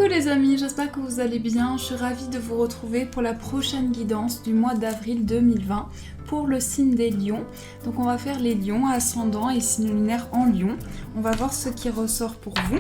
Coucou les amis, j'espère que vous allez bien. Je suis ravie de vous retrouver pour la prochaine guidance du mois d'avril 2020 pour le signe des lions. Donc on va faire les lions, ascendant et signe lunaire en lion. On va voir ce qui ressort pour vous.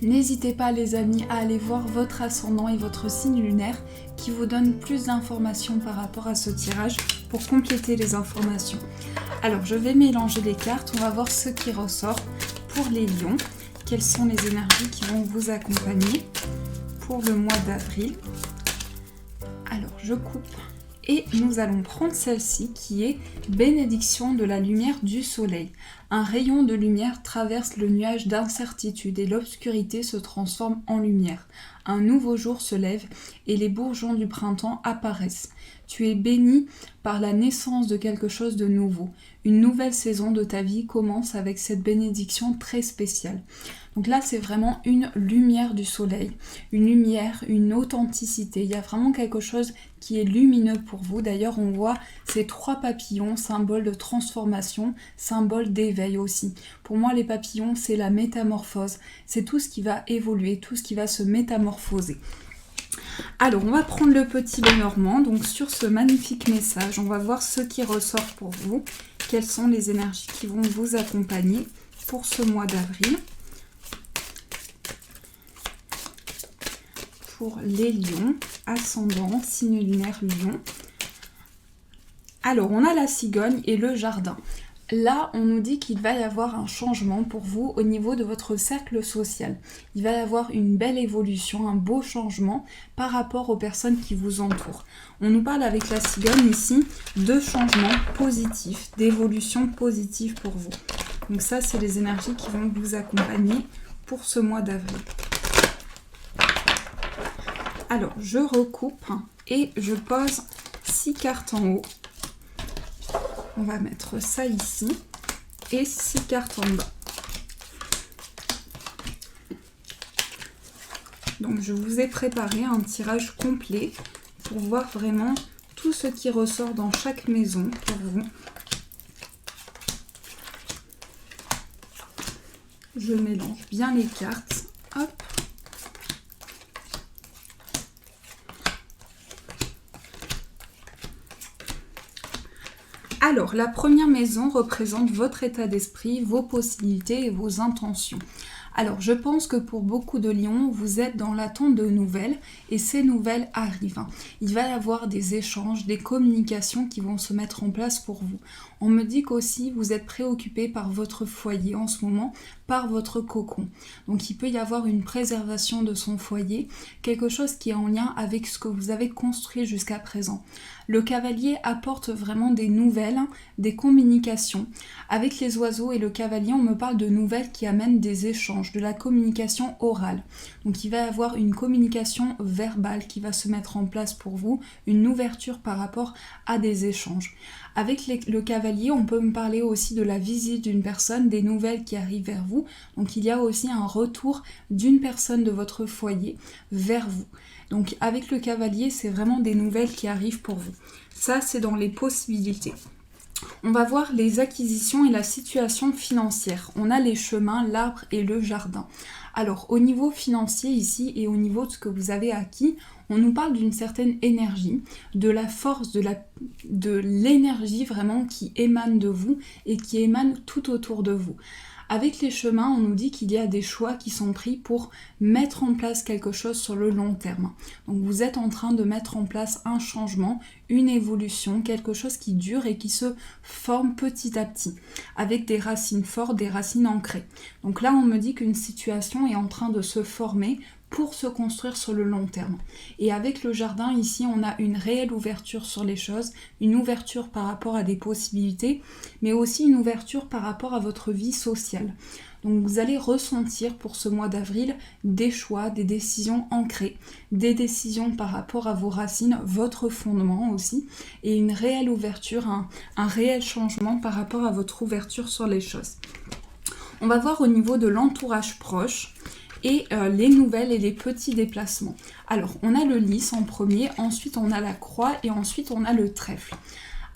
N'hésitez pas les amis à aller voir votre ascendant et votre signe lunaire qui vous donne plus d'informations par rapport à ce tirage pour compléter les informations. Alors je vais mélanger les cartes, on va voir ce qui ressort pour les lions. Quelles sont les énergies qui vont vous accompagner pour le mois d'avril. Alors je coupe et nous allons prendre celle-ci qui est bénédiction de la lumière du soleil. Un rayon de lumière traverse le nuage d'incertitude et l'obscurité se transforme en lumière. Un nouveau jour se lève et les bourgeons du printemps apparaissent. Tu es béni par la naissance de quelque chose de nouveau. Une nouvelle saison de ta vie commence avec cette bénédiction très spéciale. Donc là, c'est vraiment une lumière du soleil, une lumière, une authenticité. Il y a vraiment quelque chose qui est lumineux pour vous. D'ailleurs, on voit ces 3 papillons, symbole de transformation, symbole d'éveil aussi. Pour moi, les papillons, c'est la métamorphose. C'est tout ce qui va évoluer, tout ce qui va se métamorphoser. Alors, on va prendre le petit Lenormand. Donc, sur ce magnifique message, on va voir ce qui ressort pour vous. Quelles sont les énergies qui vont vous accompagner pour ce mois d'avril. Pour les lions, ascendant, signe lunaire lion. Alors, on a la cigogne et le jardin. Là, on nous dit qu'il va y avoir un changement pour vous au niveau de votre cercle social. Il va y avoir une belle évolution, un beau changement par rapport aux personnes qui vous entourent. On nous parle avec la cigogne ici de changements positifs, d'évolution positive pour vous. Donc ça, c'est les énergies qui vont vous accompagner pour ce mois d'avril. Alors, je recoupe et je pose 6 cartes en haut. On va mettre ça ici et 6 cartes en bas. Donc, je vous ai préparé un tirage complet pour voir vraiment tout ce qui ressort dans chaque maison pour vous. Je mélange bien les cartes. Hop. Alors, la première maison représente votre état d'esprit, vos possibilités et vos intentions. Alors, je pense que pour beaucoup de lions, vous êtes dans l'attente de nouvelles et ces nouvelles arrivent. Il va y avoir des échanges, des communications qui vont se mettre en place pour vous. On me dit qu'aussi, vous êtes préoccupé par votre foyer en ce moment, par votre cocon. Donc, il peut y avoir une préservation de son foyer, quelque chose qui est en lien avec ce que vous avez construit jusqu'à présent. Le cavalier apporte vraiment des nouvelles, des communications. Avec les oiseaux et le cavalier, on me parle de nouvelles qui amènent des échanges, de la communication orale. Donc il va y avoir une communication verbale qui va se mettre en place pour vous, une ouverture par rapport à des échanges. Avec le cavalier, on peut me parler aussi de la visite d'une personne, des nouvelles qui arrivent vers vous. Donc il y a aussi un retour d'une personne de votre foyer vers vous. Donc avec le cavalier, c'est vraiment des nouvelles qui arrivent pour vous. Ça, c'est dans les possibilités. On va voir les acquisitions et la situation financière. On a les chemins, l'arbre et le jardin. Alors au niveau financier ici et au niveau de ce que vous avez acquis, on nous parle d'une certaine énergie, de la force, de l'énergie vraiment qui émane de vous et qui émane tout autour de vous. Avec les chemins, on nous dit qu'il y a des choix qui sont pris pour mettre en place quelque chose sur le long terme. Donc vous êtes en train de mettre en place un changement, une évolution, quelque chose qui dure et qui se forme petit à petit, avec des racines fortes, des racines ancrées. Donc là, on me dit qu'une situation est en train de se former pour se construire sur le long terme. Et avec le jardin, ici, on a une réelle ouverture sur les choses, une ouverture par rapport à des possibilités, mais aussi une ouverture par rapport à votre vie sociale. Donc vous allez ressentir pour ce mois d'avril des choix, des décisions ancrées, des décisions par rapport à vos racines, votre fondement aussi, et une réelle ouverture, un réel changement par rapport à votre ouverture sur les choses. On va voir au niveau de l'entourage proche, et les nouvelles et les petits déplacements. Alors, on a le lys en premier, ensuite on a la croix et ensuite on a le trèfle.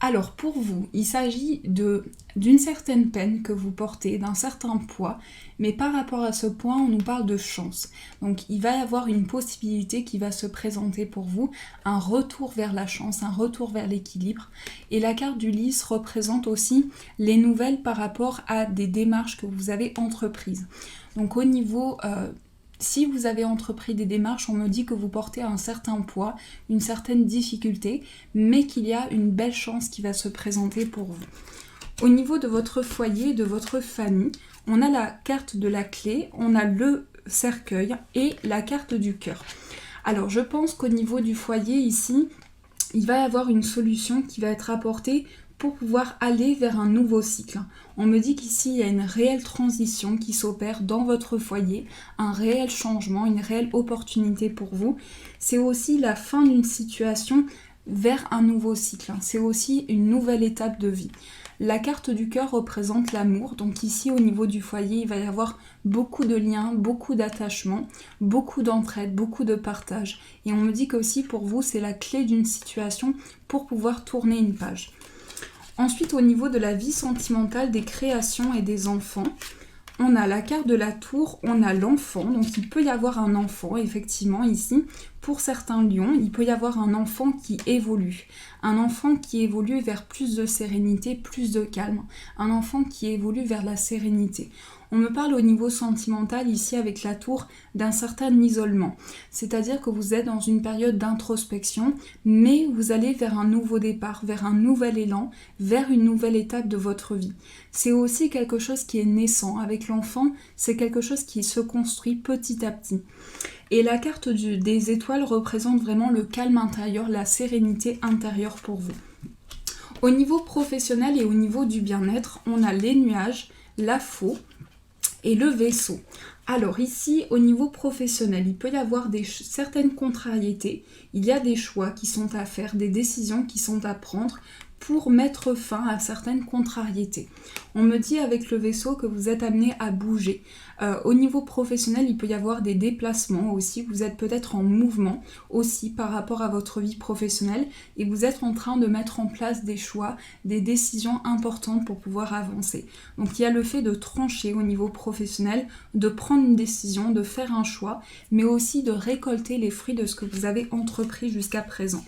Alors pour vous, il s'agit d'une certaine peine que vous portez, d'un certain poids, mais par rapport à ce point, on nous parle de chance. Donc il va y avoir une possibilité qui va se présenter pour vous, un retour vers la chance, un retour vers l'équilibre. Et la carte du lys représente aussi les nouvelles par rapport à des démarches que vous avez entreprises. Donc au niveau... si vous avez entrepris des démarches, on me dit que vous portez un certain poids, une certaine difficulté, mais qu'il y a une belle chance qui va se présenter pour vous. Au niveau de votre foyer, de votre famille, on a la carte de la clé, on a le cercueil et la carte du cœur. Alors je pense qu'au niveau du foyer ici, il va y avoir une solution qui va être apportée pour pouvoir aller vers un nouveau cycle. On me dit qu'ici, il y a une réelle transition qui s'opère dans votre foyer, un réel changement, une réelle opportunité pour vous. C'est aussi la fin d'une situation vers un nouveau cycle. C'est aussi une nouvelle étape de vie. La carte du cœur représente l'amour, donc ici au niveau du foyer, il va y avoir beaucoup de liens, beaucoup d'attachements, beaucoup d'entraide, beaucoup de partage. Et on me dit qu'aussi pour vous, c'est la clé d'une situation pour pouvoir tourner une page. Ensuite, au niveau de la vie sentimentale, des créations et des enfants, on a la carte de la tour, on a l'enfant, donc il peut y avoir un enfant, effectivement, ici. Pour certains lions, il peut y avoir un enfant qui évolue vers plus de sérénité, plus de calme, un enfant qui évolue vers la sérénité. On me parle au niveau sentimental ici avec la tour d'un certain isolement, c'est-à-dire que vous êtes dans une période d'introspection, mais vous allez vers un nouveau départ, vers un nouvel élan, vers une nouvelle étape de votre vie. C'est aussi quelque chose qui est naissant. Avec l'enfant, c'est quelque chose qui se construit petit à petit. Et la carte des étoiles représente vraiment le calme intérieur, la sérénité intérieure pour vous. Au niveau professionnel et au niveau du bien-être, on a les nuages, la faux et le vaisseau. Alors ici, au niveau professionnel, il peut y avoir certaines contrariétés, il y a des choix qui sont à faire, des décisions qui sont à prendre pour mettre fin à certaines contrariétés. On me dit avec le vaisseau que vous êtes amené à bouger. Au niveau professionnel, il peut y avoir des déplacements aussi, vous êtes peut-être en mouvement aussi par rapport à votre vie professionnelle et vous êtes en train de mettre en place des choix, des décisions importantes pour pouvoir avancer. Donc il y a le fait de trancher au niveau professionnel, de prendre une décision, de faire un choix, mais aussi de récolter les fruits de ce que vous avez entrepris jusqu'à présent.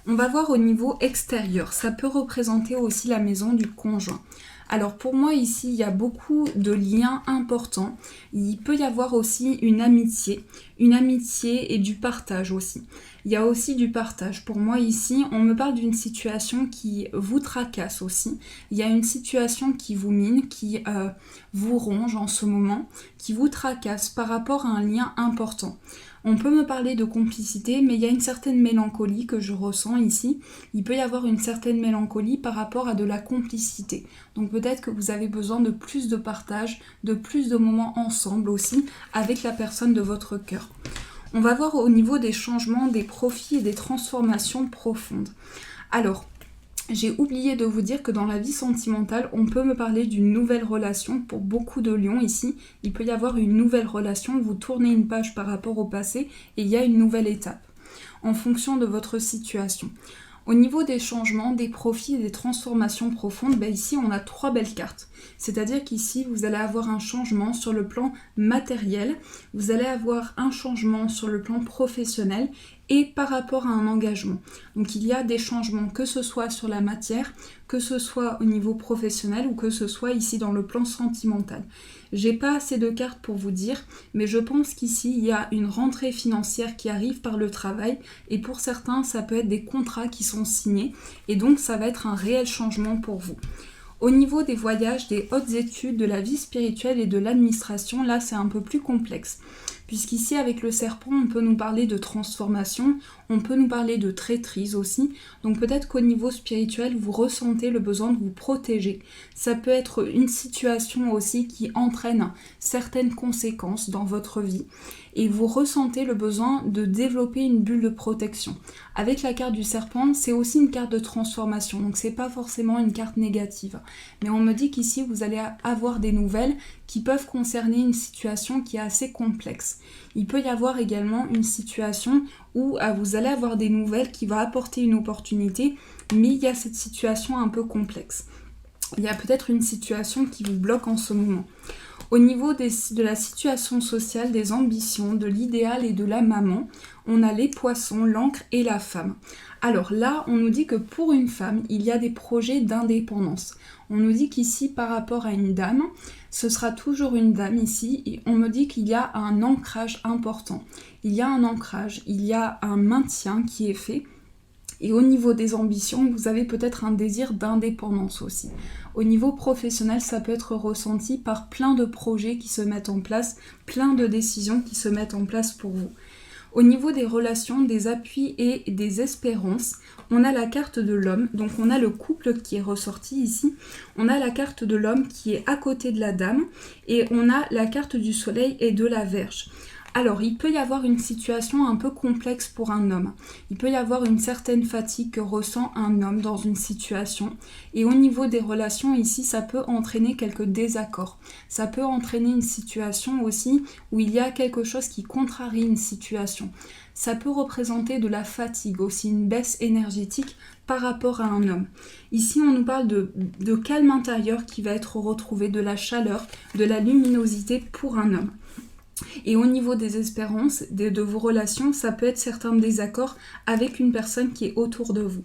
On va voir au niveau extérieur, ça peut représenter aussi la maison du conjoint. Alors pour moi ici, il y a beaucoup de liens importants. Il peut y avoir aussi une amitié et du partage aussi. Il y a aussi du partage. Pour moi ici, on me parle d'une situation qui vous tracasse aussi. Il y a une situation qui vous mine, qui vous ronge en ce moment, qui vous tracasse par rapport à un lien important. On peut me parler de complicité, mais il y a une certaine mélancolie que je ressens ici. Il peut y avoir une certaine mélancolie par rapport à de la complicité. Donc peut-être que vous avez besoin de plus de partage, de plus de moments ensemble aussi avec la personne de votre cœur. On va voir au niveau des changements, des profits et des transformations profondes. Alors, j'ai oublié de vous dire que dans la vie sentimentale, on peut me parler d'une nouvelle relation. Pour beaucoup de lions ici, il peut y avoir une nouvelle relation, vous tournez une page par rapport au passé et il y a une nouvelle étape en fonction de votre situation. Au niveau des changements, des profits et des transformations profondes, ici on a 3 belles cartes. C'est-à-dire qu'ici vous allez avoir un changement sur le plan matériel, vous allez avoir un changement sur le plan professionnel et par rapport à un engagement. Donc il y a des changements, que ce soit sur la matière, que ce soit au niveau professionnel ou que ce soit ici dans le plan sentimental. J'ai pas assez de cartes pour vous dire, mais je pense qu'ici il y a une rentrée financière qui arrive par le travail et pour certains ça peut être des contrats qui sont signés et donc ça va être un réel changement pour vous. Au niveau des voyages, des hautes études, de la vie spirituelle et de l'administration, là c'est un peu plus complexe. Puisqu'ici avec le serpent, on peut nous parler de transformation, on peut nous parler de traîtrise aussi. Donc peut-être qu'au niveau spirituel, vous ressentez le besoin de vous protéger. Ça peut être une situation aussi qui entraîne certaines conséquences dans votre vie. Et vous ressentez le besoin de développer une bulle de protection. Avec la carte du serpent, c'est aussi une carte de transformation. Donc c'est pas forcément une carte négative. Mais on me dit qu'ici, vous allez avoir des nouvelles qui peuvent concerner une situation qui est assez complexe. Il peut y avoir également une situation où vous allez avoir des nouvelles qui vont apporter une opportunité, mais il y a cette situation un peu complexe. Il y a peut-être une situation qui vous bloque en ce moment. Au niveau de la situation sociale, des ambitions, de l'idéal et de la maman, on a les poissons, l'encre et la femme. Alors là, on nous dit que pour une femme, il y a des projets d'indépendance. On nous dit qu'ici, par rapport à une dame, ce sera toujours une dame ici, et on me dit qu'il y a un ancrage important. Il y a un ancrage, il y a un maintien qui est fait. Et au niveau des ambitions, vous avez peut-être un désir d'indépendance aussi. Au niveau professionnel, ça peut être ressenti par plein de projets qui se mettent en place, plein de décisions qui se mettent en place pour vous. Au niveau des relations, des appuis et des espérances, on a la carte de l'homme, donc on a le couple qui est ressorti ici, on a la carte de l'homme qui est à côté de la dame, et on a la carte du soleil et de la Vierge. Alors, il peut y avoir une situation un peu complexe pour un homme. Il peut y avoir une certaine fatigue que ressent un homme dans une situation. Et au niveau des relations, ici, ça peut entraîner quelques désaccords. Ça peut entraîner une situation aussi où il y a quelque chose qui contrarie une situation. Ça peut représenter de la fatigue, aussi une baisse énergétique par rapport à un homme. Ici, on nous parle de calme intérieur qui va être retrouvé, de la chaleur, de la luminosité pour un homme. Et au niveau des espérances, de vos relations, ça peut être certains désaccords avec une personne qui est autour de vous.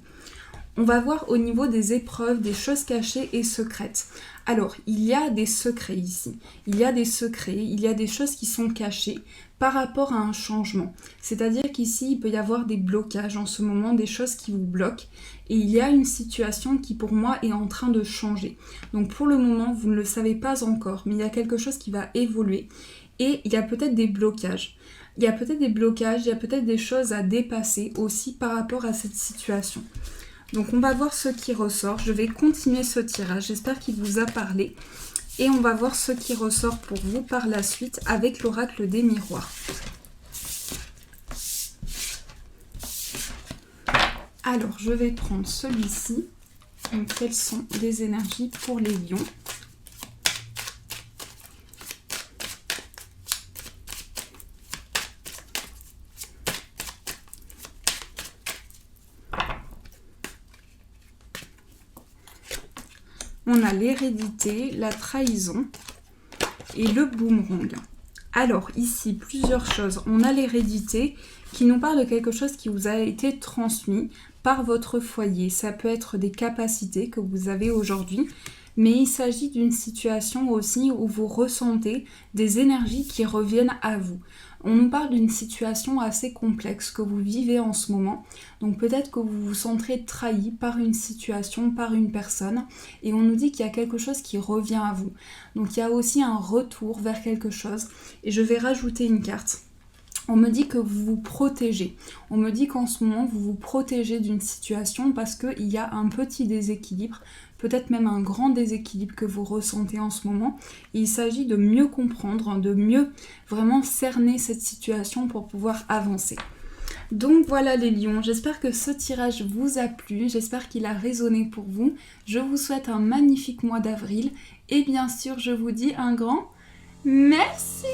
On va voir au niveau des épreuves, des choses cachées et secrètes. Alors, il y a des secrets ici. Il y a des secrets, il y a des choses qui sont cachées par rapport à un changement. C'est-à-dire qu'ici, il peut y avoir des blocages en ce moment, des choses qui vous bloquent. Et il y a une situation qui, pour moi, est en train de changer. Donc, pour le moment, vous ne le savez pas encore, mais il y a quelque chose qui va évoluer. Et il y a peut-être des blocages. Il y a peut-être des choses à dépasser aussi par rapport à cette situation. Donc on va voir ce qui ressort. Je vais continuer ce tirage. J'espère qu'il vous a parlé. Et on va voir ce qui ressort pour vous par la suite avec l'oracle des miroirs. Alors je vais prendre celui-ci. Donc quelles sont les énergies pour les lions ? On a l'hérédité, la trahison et le boomerang. Alors ici, plusieurs choses. On a l'hérédité qui nous parle de quelque chose qui vous a été transmis par votre foyer. Ça peut être des capacités que vous avez aujourd'hui, mais il s'agit d'une situation aussi où vous ressentez des énergies qui reviennent à vous. On nous parle d'une situation assez complexe que vous vivez en ce moment. Donc peut-être que vous vous sentirez trahi par une situation, par une personne. Et on nous dit qu'il y a quelque chose qui revient à vous. Donc il y a aussi un retour vers quelque chose. Et je vais rajouter une carte. On me dit que vous vous protégez. On me dit qu'en ce moment, vous vous protégez d'une situation parce qu'il y a un petit déséquilibre, peut-être même un grand déséquilibre que vous ressentez en ce moment. Et il s'agit de mieux comprendre, de mieux vraiment cerner cette situation pour pouvoir avancer. Donc voilà les lions, j'espère que ce tirage vous a plu, j'espère qu'il a résonné pour vous. Je vous souhaite un magnifique mois d'avril et bien sûr, je vous dis un grand merci.